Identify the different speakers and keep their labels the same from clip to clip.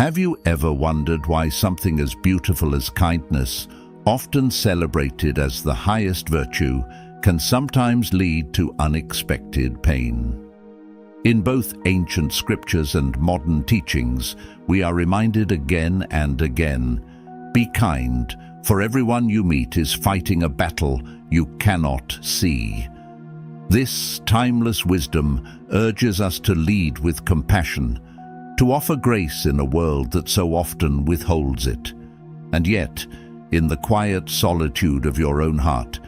Speaker 1: Have you ever wondered why something as beautiful as kindness, often celebrated as the highest virtue, can sometimes lead to unexpected pain? In both ancient scriptures and modern teachings, we are reminded again and again, be kind, for everyone you meet is fighting a battle you cannot see. This timeless wisdom urges us to lead with compassion, to offer grace in a world that so often withholds it. And yet, in the quiet solitude of your own heart,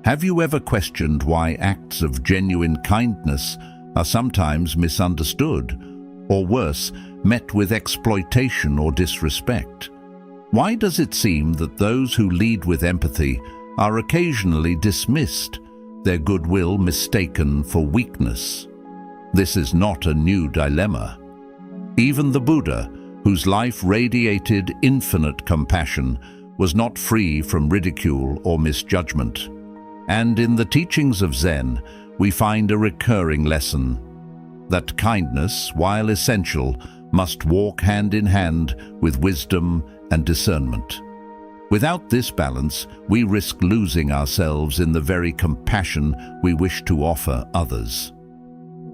Speaker 1: have you ever questioned why acts of genuine kindness are sometimes misunderstood, or worse, met with exploitation or disrespect? Why does it seem that those who lead with empathy are occasionally dismissed, their goodwill mistaken for weakness? This is not a new dilemma. Even the Buddha, whose life radiated infinite compassion, was not free from ridicule or misjudgment. And in the teachings of Zen, we find a recurring lesson that kindness, while essential, must walk hand in hand with wisdom and discernment. Without this balance, we risk losing ourselves in the very compassion we wish to offer others.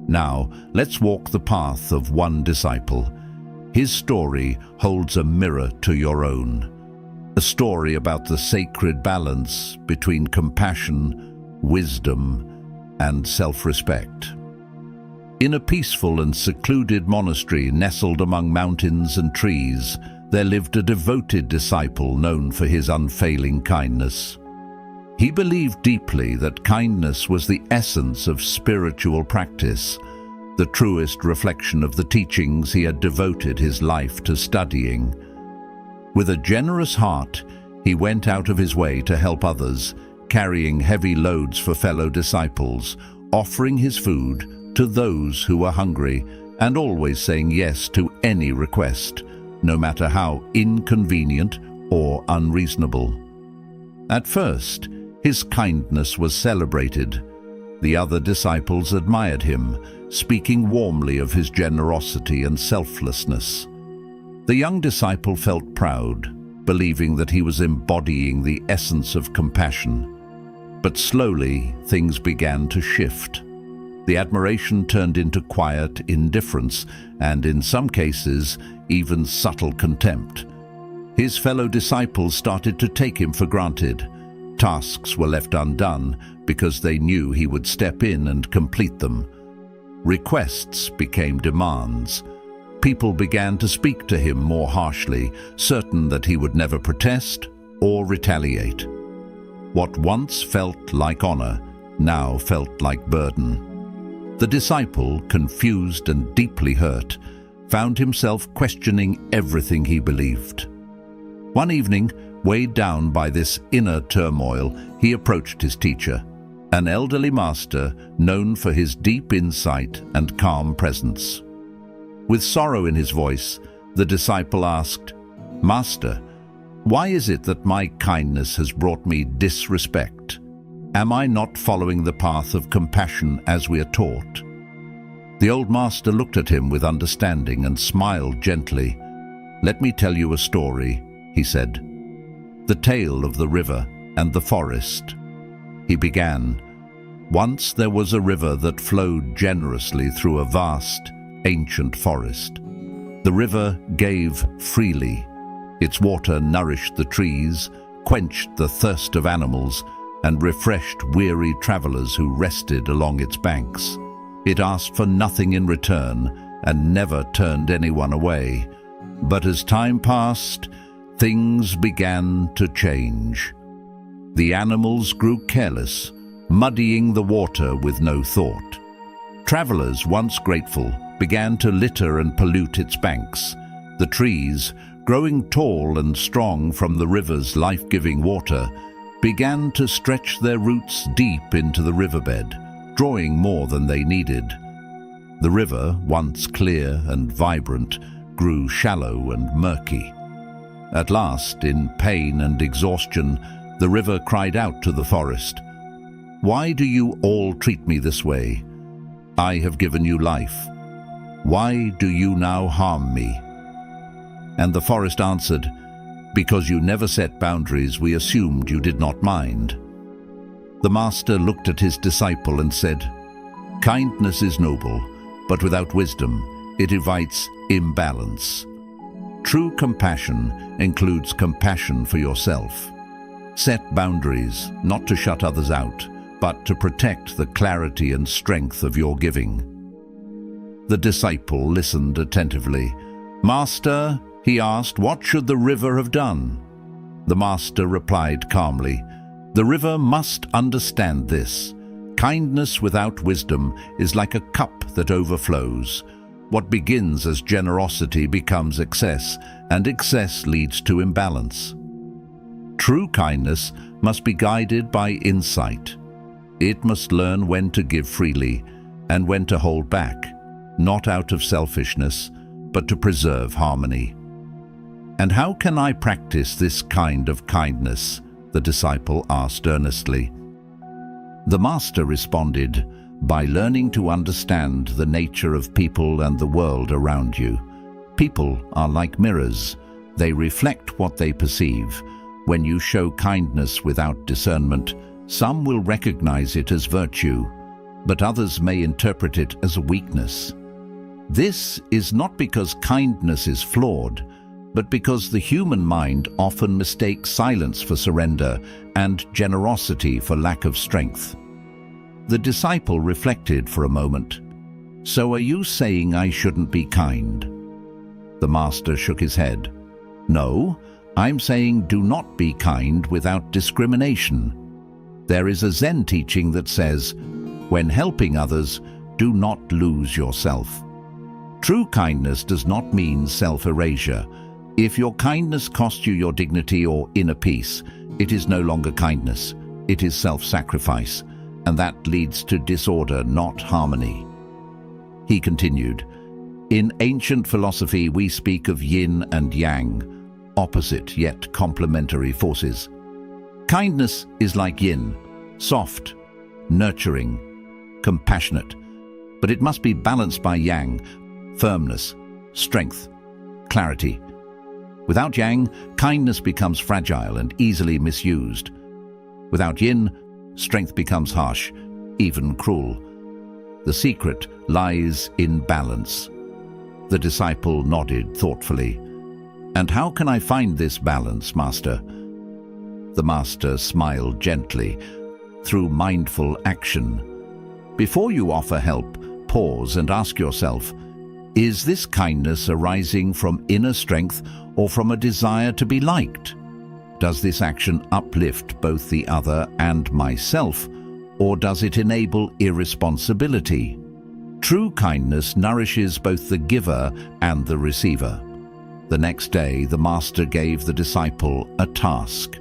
Speaker 1: Now, let's walk the path of one disciple. His story holds a mirror to your own. A story about the sacred balance between compassion, wisdom, and self-respect. In a peaceful and secluded monastery nestled among mountains and trees, there lived a devoted disciple known for his unfailing kindness. He believed deeply that kindness was the essence of spiritual practice, the truest reflection of the teachings he had devoted his life to studying. With a generous heart, he went out of his way to help others, carrying heavy loads for fellow disciples, offering his food to those who were hungry, and always saying yes to any request, no matter how inconvenient or unreasonable. At first, his kindness was celebrated. The other disciples admired him, speaking warmly of his generosity and selflessness. The young disciple felt proud, believing that he was embodying the essence of compassion. But slowly, things began to shift. The admiration turned into quiet indifference, and in some cases, even subtle contempt. His fellow disciples started to take him for granted. Tasks were left undone because they knew he would step in and complete them. Requests became demands. People began to speak to him more harshly, certain that he would never protest or retaliate. What once felt like honor now felt like burden. The disciple, confused and deeply hurt, found himself questioning everything he believed. One evening, weighed down by this inner turmoil, he approached his teacher, an elderly master known for his deep insight and calm presence. With sorrow in his voice, the disciple asked, "Master, why is it that my kindness has brought me disrespect? Am I not following the path of compassion as we are taught?" The old master looked at him with understanding and smiled gently. "Let me tell you a story," he said. "The tale of the river and the forest." He began, "Once there was a river that flowed generously through a vast, ancient forest. The river gave freely. Its water nourished the trees, quenched the thirst of animals, and refreshed weary travelers who rested along its banks. It asked for nothing in return and never turned anyone away. But as time passed, things began to change. The animals grew careless, muddying the water with no thought. Travelers, once grateful, began to litter and pollute its banks. The trees, growing tall and strong from the river's life-giving water, began to stretch their roots deep into the riverbed, drawing more than they needed. The river, once clear and vibrant, grew shallow and murky. At last, in pain and exhaustion, the river cried out to the forest, "Why do you all treat me this way? I have given you life. Why do you now harm me?" And the forest answered, "Because you never set boundaries, we assumed you did not mind." The master looked at his disciple and said, "Kindness is noble, but without wisdom, it invites imbalance. True compassion includes compassion for yourself. Set boundaries, not to shut others out, but to protect the clarity and strength of your giving." The disciple listened attentively. "Master," he asked, "what should the river have done?" The master replied calmly, "The river must understand this. Kindness without wisdom is like a cup that overflows. What begins as generosity becomes excess, and excess leads to imbalance. True kindness must be guided by insight. It must learn when to give freely and when to hold back, not out of selfishness, but to preserve harmony." "And how can I practice this kind of kindness?" the disciple asked earnestly. The master responded, "By learning to understand the nature of people and the world around you. People are like mirrors. They reflect what they perceive. When you show kindness without discernment, some will recognize it as virtue, but others may interpret it as a weakness. This is not because kindness is flawed, but because the human mind often mistakes silence for surrender and generosity for lack of strength." The disciple reflected for a moment. "So are you saying I shouldn't be kind?" The master shook his head. "No, I'm saying do not be kind without discrimination. There is a Zen teaching that says, when helping others, do not lose yourself. True kindness does not mean self-erasure. If your kindness costs you your dignity or inner peace, it is no longer kindness. It is self-sacrifice, and that leads to disorder, not harmony." He continued, "In ancient philosophy, we speak of yin and yang, opposite yet complementary forces. Kindness is like yin, soft, nurturing, compassionate, but it must be balanced by yang, firmness, strength, clarity. Without yang, kindness becomes fragile and easily misused. Without yin, strength becomes harsh, even cruel. The secret lies in balance." The disciple nodded thoughtfully. "And how can I find this balance, Master?" The master smiled gently. "Through mindful action. Before you offer help, pause and ask yourself, is this kindness arising from inner strength or from a desire to be liked? Does this action uplift both the other and myself, or does it enable irresponsibility? True kindness nourishes both the giver and the receiver." The next day, the master gave the disciple a task.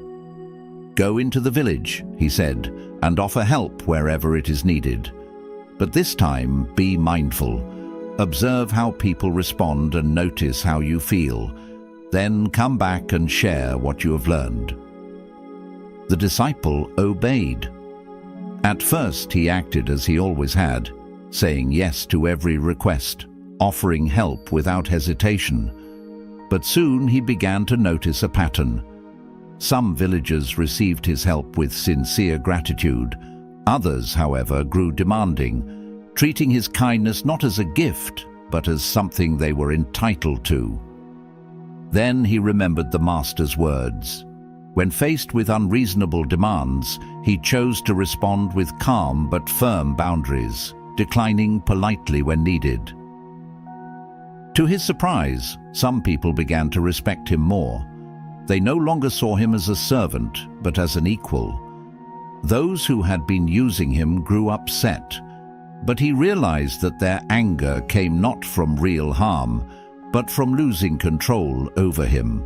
Speaker 1: "Go into the village," he said, "and offer help wherever it is needed. But this time, be mindful. Observe how people respond and notice how you feel. Then come back and share what you have learned." The disciple obeyed. At first, he acted as he always had, saying yes to every request, offering help without hesitation. But soon he began to notice a pattern. Some villagers received his help with sincere gratitude. Others, however, grew demanding, treating his kindness not as a gift, but as something they were entitled to. Then he remembered the master's words. When faced with unreasonable demands, he chose to respond with calm but firm boundaries, declining politely when needed. To his surprise, some people began to respect him more. They no longer saw him as a servant, but as an equal. Those who had been using him grew upset, but he realized that their anger came not from real harm, but from losing control over him.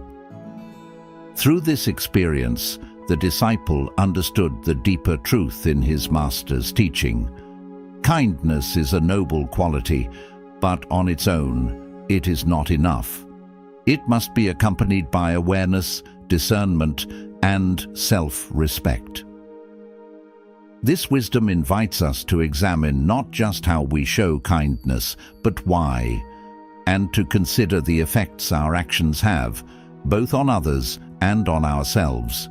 Speaker 1: Through this experience, the disciple understood the deeper truth in his master's teaching. Kindness is a noble quality, but on its own, it is not enough. It must be accompanied by awareness, discernment, and self-respect. This wisdom invites us to examine not just how we show kindness, but why. and to consider the effects our actions have, both on others and on ourselves.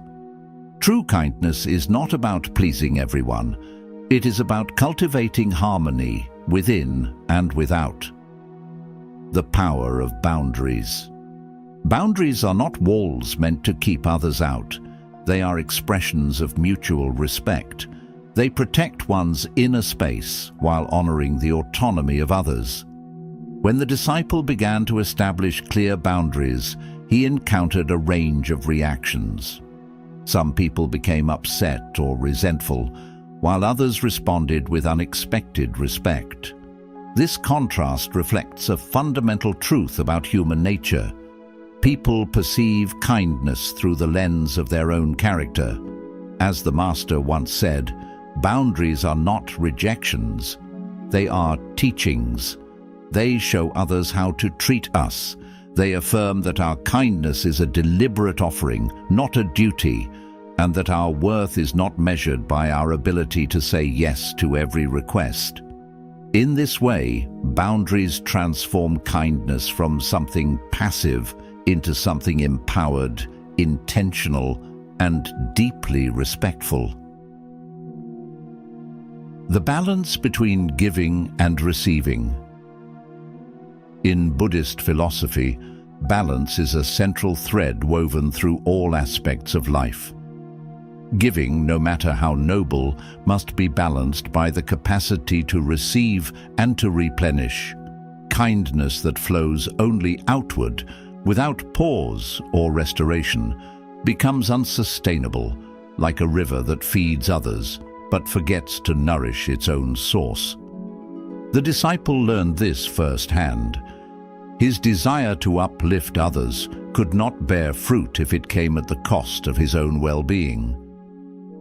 Speaker 1: True kindness is not about pleasing everyone. It is about cultivating harmony within and without. The power of boundaries. Boundaries are not walls meant to keep others out. They are expressions of mutual respect. They protect one's inner space while honoring the autonomy of others. When the disciple began to establish clear boundaries, he encountered a range of reactions. Some people became upset or resentful, while others responded with unexpected respect. This contrast reflects a fundamental truth about human nature. People perceive kindness through the lens of their own character. As the Master once said, boundaries are not rejections, they are teachings. They show others how to treat us. They affirm that our kindness is a deliberate offering, not a duty, and that our worth is not measured by our ability to say yes to every request. In this way, boundaries transform kindness from something passive into something empowered, intentional, and deeply respectful. The balance between giving and receiving. In Buddhist philosophy, balance is a central thread woven through all aspects of life. Giving, no matter how noble, must be balanced by the capacity to receive and to replenish. Kindness that flows only outward, without pause or restoration, becomes unsustainable, like a river that feeds others, but forgets to nourish its own source. The disciple learned this firsthand. His desire to uplift others could not bear fruit if it came at the cost of his own well-being.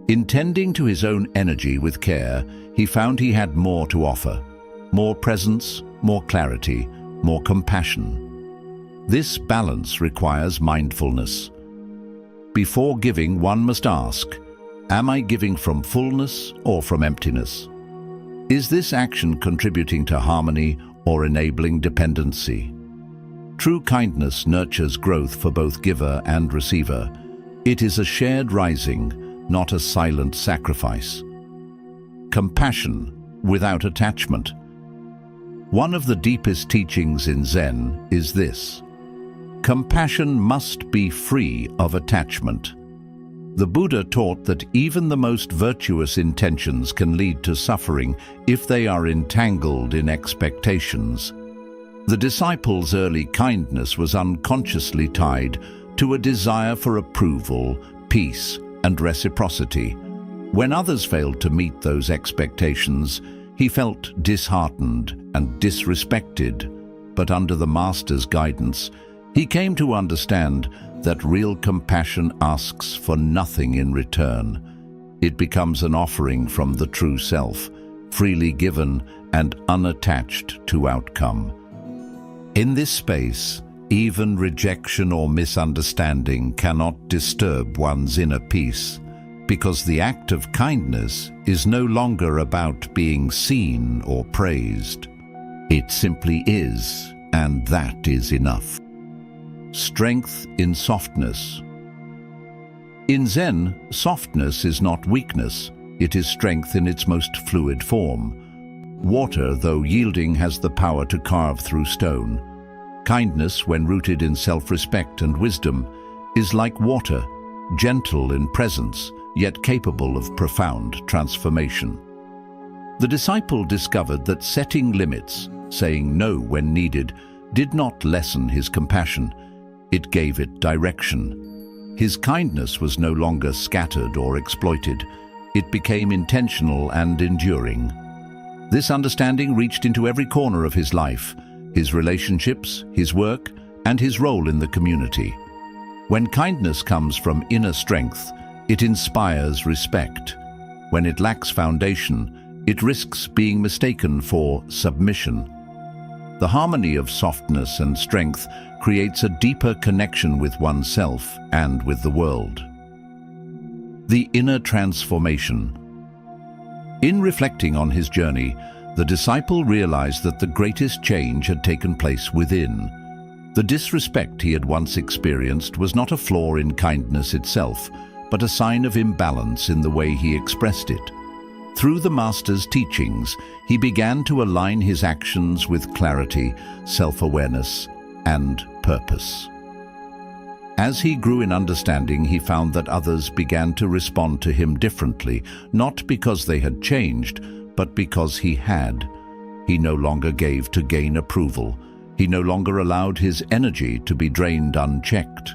Speaker 1: In tending to his own energy with care, he found he had more to offer: more presence, more clarity, more compassion. This balance requires mindfulness. Before giving, one must ask, am I giving from fullness or from emptiness? Is this action contributing to harmony or enabling dependency? True kindness nurtures growth for both giver and receiver. It is a shared rising, not a silent sacrifice. Compassion without attachment. One of the deepest teachings in Zen is this: compassion must be free of attachment. The Buddha taught that even the most virtuous intentions can lead to suffering if they are entangled in expectations. The disciple's early kindness was unconsciously tied to a desire for approval, peace, and reciprocity. When others failed to meet those expectations, he felt disheartened and disrespected. But under the Master's guidance, he came to understand that real compassion asks for nothing in return. It becomes an offering from the true self, freely given and unattached to outcome. In this space, even rejection or misunderstanding cannot disturb one's inner peace, because the act of kindness is no longer about being seen or praised. It simply is, and that is enough. Strength in softness. In Zen, softness is not weakness, it is strength in its most fluid form. Water, though yielding, has the power to carve through stone. Kindness, when rooted in self-respect and wisdom, is like water, gentle in presence, yet capable of profound transformation. The disciple discovered that setting limits, saying no when needed, did not lessen his compassion. It gave it direction. His kindness was no longer scattered or exploited. It became intentional and enduring. This understanding reached into every corner of his life, his relationships, his work, and his role in the community. When kindness comes from inner strength, it inspires respect. When it lacks foundation, it risks being mistaken for submission. The harmony of softness and strength creates a deeper connection with oneself and with the world. The inner transformation. In reflecting on his journey, The disciple realized that the greatest change had taken place within. The disrespect he had once experienced was not a flaw in kindness itself, but a sign of imbalance in the way he expressed it. Through the Master's teachings, he began to align his actions with clarity, self-awareness, and purpose. As he grew in understanding, he found that others began to respond to him differently, not because they had changed, but because he had. He no longer gave to gain approval. He no longer allowed his energy to be drained unchecked.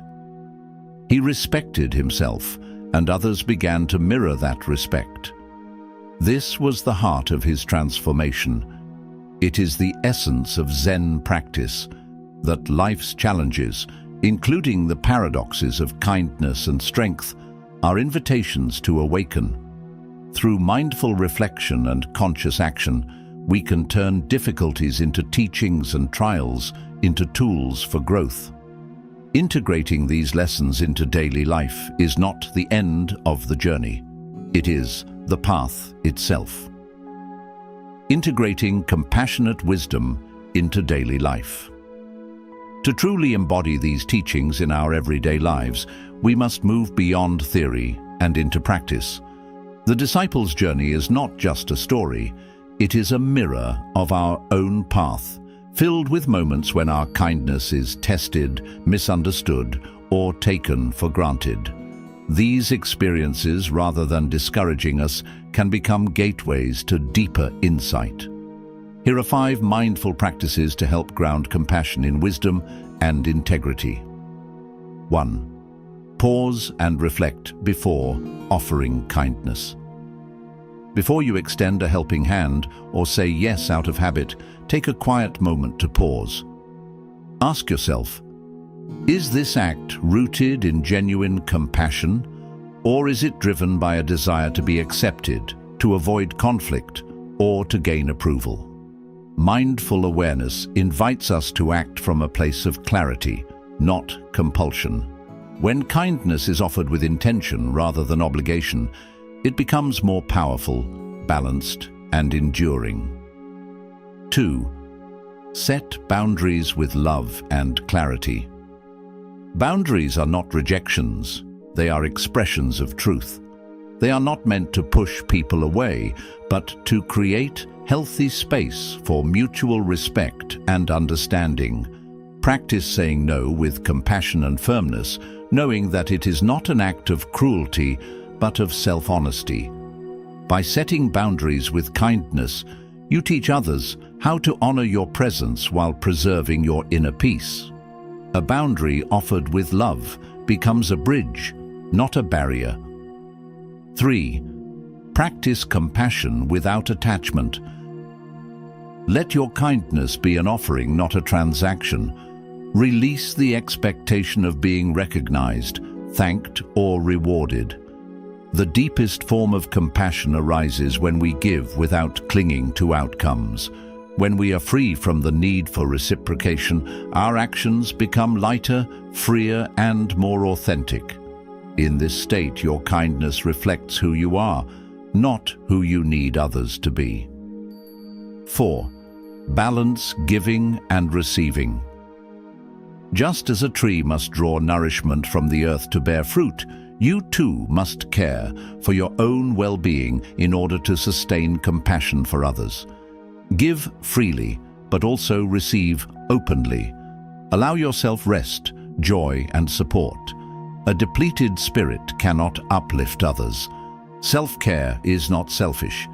Speaker 1: He respected himself, and others began to mirror that respect. This was the heart of his transformation. It is the essence of Zen practice, that life's challenges, including the paradoxes of kindness and strength, are invitations to awaken. Through mindful reflection and conscious action, we can turn difficulties into teachings and trials into tools for growth. Integrating these lessons into daily life is not the end of the journey. It is the path itself. Integrating compassionate wisdom into daily life. To truly embody these teachings in our everyday lives, we must move beyond theory and into practice. The disciple's journey is not just a story, it is a mirror of our own path, filled with moments when our kindness is tested, misunderstood, or taken for granted. These experiences, rather than discouraging us, can become gateways to deeper insight. Here are 5 mindful practices to help ground compassion in wisdom and integrity. 1. Pause and reflect before offering kindness. Before you extend a helping hand or say yes out of habit, take a quiet moment to pause. Ask yourself, is this act rooted in genuine compassion, or is it driven by a desire to be accepted, to avoid conflict, or to gain approval? Mindful awareness invites us to act from a place of clarity, not compulsion. When kindness is offered with intention rather than obligation, it becomes more powerful, balanced, and enduring. 2. Set boundaries with love and clarity. Boundaries are not rejections, they are expressions of truth. They are not meant to push people away, but to create healthy space for mutual respect and understanding. Practice saying no with compassion and firmness, knowing that it is not an act of cruelty, but of self-honesty. By setting boundaries with kindness, you teach others how to honor your presence while preserving your inner peace. A boundary offered with love becomes a bridge, not a barrier. 3. Practice compassion without attachment. Let your kindness be an offering, not a transaction. Release the expectation of being recognized, thanked, or rewarded. The deepest form of compassion arises when we give without clinging to outcomes. When we are free from the need for reciprocation, our actions become lighter, freer, and more authentic. In this state, your kindness reflects who you are, not who you need others to be. 4. Balance giving and receiving. Just as a tree must draw nourishment from the earth to bear fruit, you too must care for your own well-being in order to sustain compassion for others. Give freely, but also receive openly. Allow yourself rest, joy, and support. A depleted spirit cannot uplift others. Self-care is not selfish.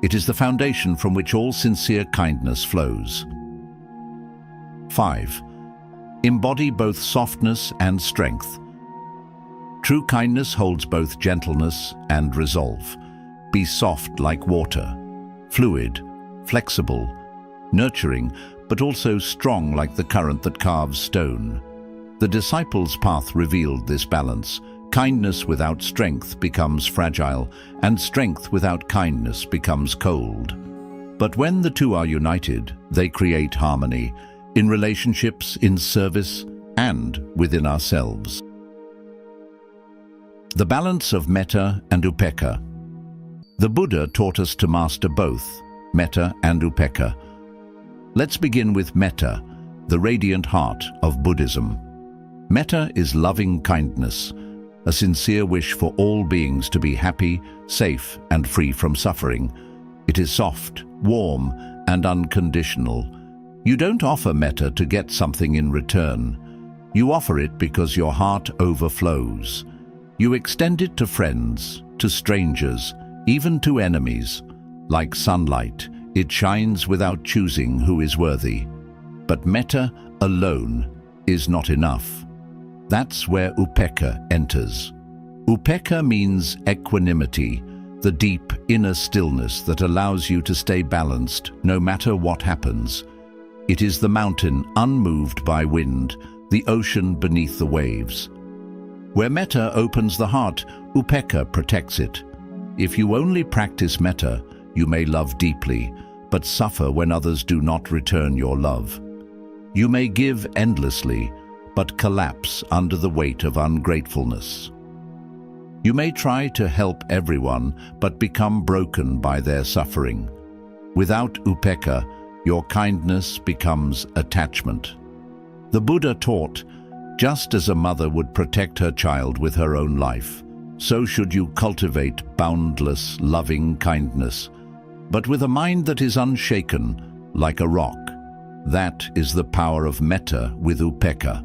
Speaker 1: It is the foundation from which all sincere kindness flows. 5. Embody both softness and strength. True kindness holds both gentleness and resolve. Be soft like water, fluid, flexible, nurturing, but also strong like the current that carves stone. The disciple's path revealed this balance. Kindness without strength becomes fragile, and strength without kindness becomes cold. But when the two are united, they create harmony, in relationships, in service, and within ourselves. The balance of metta and upekkha. The Buddha taught us to master both, metta and upekkha. Let's begin with metta, the radiant heart of Buddhism. Metta is loving kindness, a sincere wish for all beings to be happy, safe, and free from suffering. It is soft, warm, and unconditional. You don't offer metta to get something in return. You offer it because your heart overflows. You extend it to friends, to strangers, even to enemies. Like sunlight, it shines without choosing who is worthy. But metta alone is not enough. That's where upekkha enters. Upekkha means equanimity, the deep inner stillness that allows you to stay balanced no matter what happens. It is the mountain unmoved by wind, the ocean beneath the waves. Where metta opens the heart, upekkha protects it. If you only practice metta, you may love deeply, but suffer when others do not return your love. You may give endlessly, but collapse under the weight of ungratefulness. You may try to help everyone, but become broken by their suffering. Without upekkha, your kindness becomes attachment. The Buddha taught, just as a mother would protect her child with her own life, so should you cultivate boundless, loving kindness, but with a mind that is unshaken, like a rock. That is the power of metta with upekkha.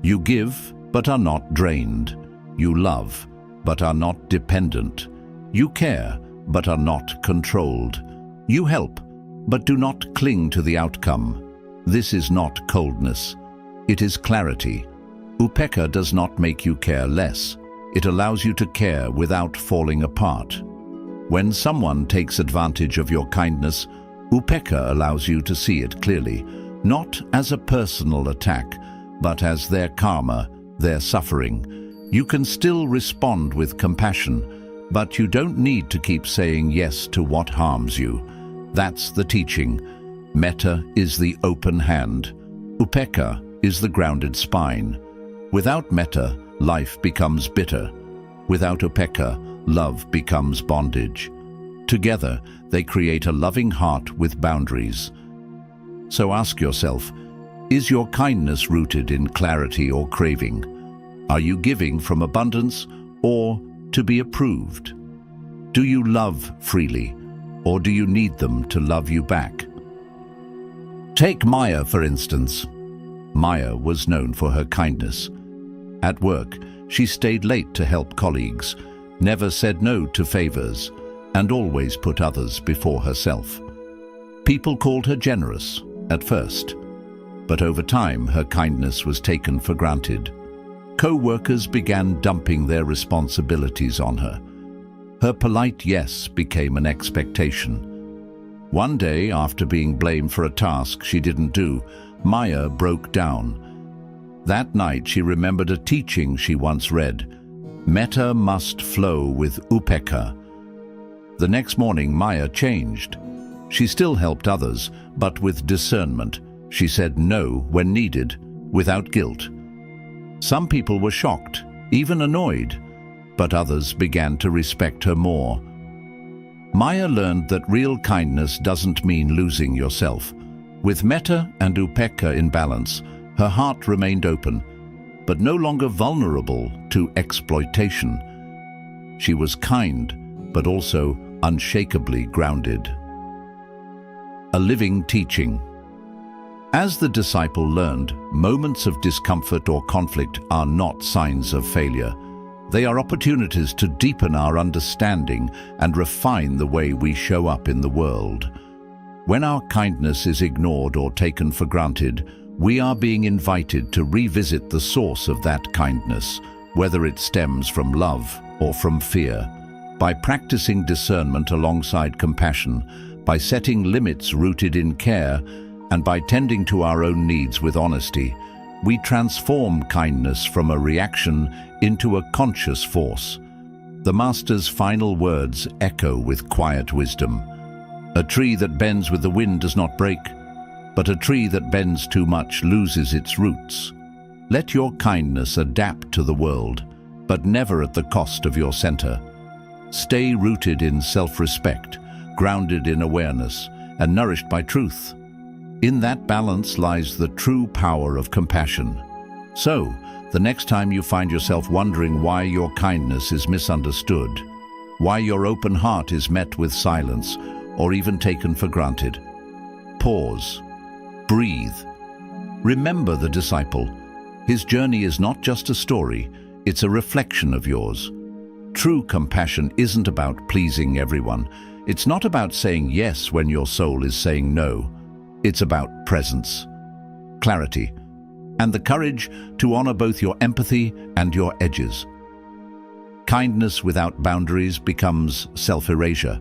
Speaker 1: You give, but are not drained. You love, but are not dependent. You care, but are not controlled. You help, but do not cling to the outcome. This is not coldness. It is clarity. Upekkha does not make you care less. It allows you to care without falling apart. When someone takes advantage of your kindness, upekkha allows you to see it clearly, not as a personal attack, but as their karma, their suffering. You can still respond with compassion, but you don't need to keep saying yes to what harms you. That's the teaching. Metta is the open hand. Upekkha is the grounded spine. Without metta, life becomes bitter. Without upekkha, love becomes bondage. Together, they create a loving heart with boundaries. So ask yourself, is your kindness rooted in clarity or craving? Are you giving from abundance or to be approved? Do you love freely, or do you need them to love you back? Take Maya, for instance. Maya was known for her kindness. At work, she stayed late to help colleagues, never said no to favors, and always put others before herself. People called her generous at first, but over time her kindness was taken for granted. Co-workers began dumping their responsibilities on her. Her polite yes became an expectation. One day, after being blamed for a task she didn't do, Maya broke down. That night she remembered a teaching she once read: metta must flow with upekkha. The next morning Maya changed. She still helped others, but with discernment. She said no when needed, without guilt. Some people were shocked, even annoyed, but others began to respect her more. Maya learned that real kindness doesn't mean losing yourself. With metta and upekkha in balance, her heart remained open, but no longer vulnerable to exploitation. She was kind, but also unshakably grounded. A living teaching. As the disciple learned, moments of discomfort or conflict are not signs of failure. They are opportunities to deepen our understanding and refine the way we show up in the world. When our kindness is ignored or taken for granted, we are being invited to revisit the source of that kindness, whether it stems from love or from fear. By practicing discernment alongside compassion, by setting limits rooted in care, and by tending to our own needs with honesty, we transform kindness from a reaction into a conscious force. The Master's final words echo with quiet wisdom. A tree that bends with the wind does not break, but a tree that bends too much loses its roots. Let your kindness adapt to the world, but never at the cost of your center. Stay rooted in self-respect, grounded in awareness, and nourished by truth. In that balance lies the true power of compassion. So, the next time you find yourself wondering why your kindness is misunderstood, why your open heart is met with silence or even taken for granted, pause, breathe. Remember the disciple. His journey is not just a story, it's a reflection of yours. True compassion isn't about pleasing everyone. It's not about saying yes when your soul is saying no. It's about presence, clarity, and the courage to honor both your empathy and your edges. Kindness without boundaries becomes self-erasure,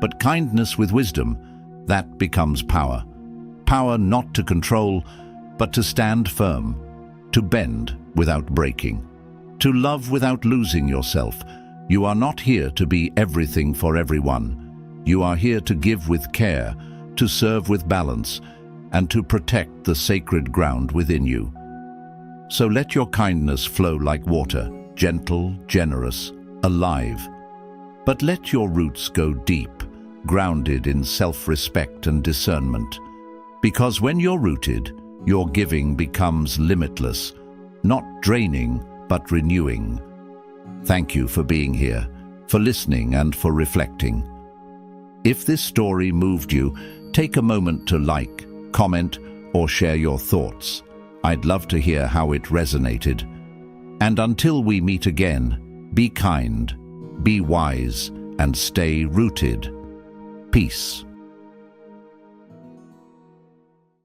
Speaker 1: but kindness with wisdom, that becomes power. Power not to control, but to stand firm, to bend without breaking, to love without losing yourself. You are not here to be everything for everyone. You are here to give with care, to serve with balance, and to protect the sacred ground within you. So let your kindness flow like water, gentle, generous, alive. But let your roots go deep, grounded in self-respect and discernment. Because when you're rooted, your giving becomes limitless, not draining, but renewing. Thank you for being here, for listening and for reflecting. If this story moved you, take a moment to like, comment, or share your thoughts. I'd love to hear how it resonated. And until we meet again, be kind, be wise, and stay rooted. Peace.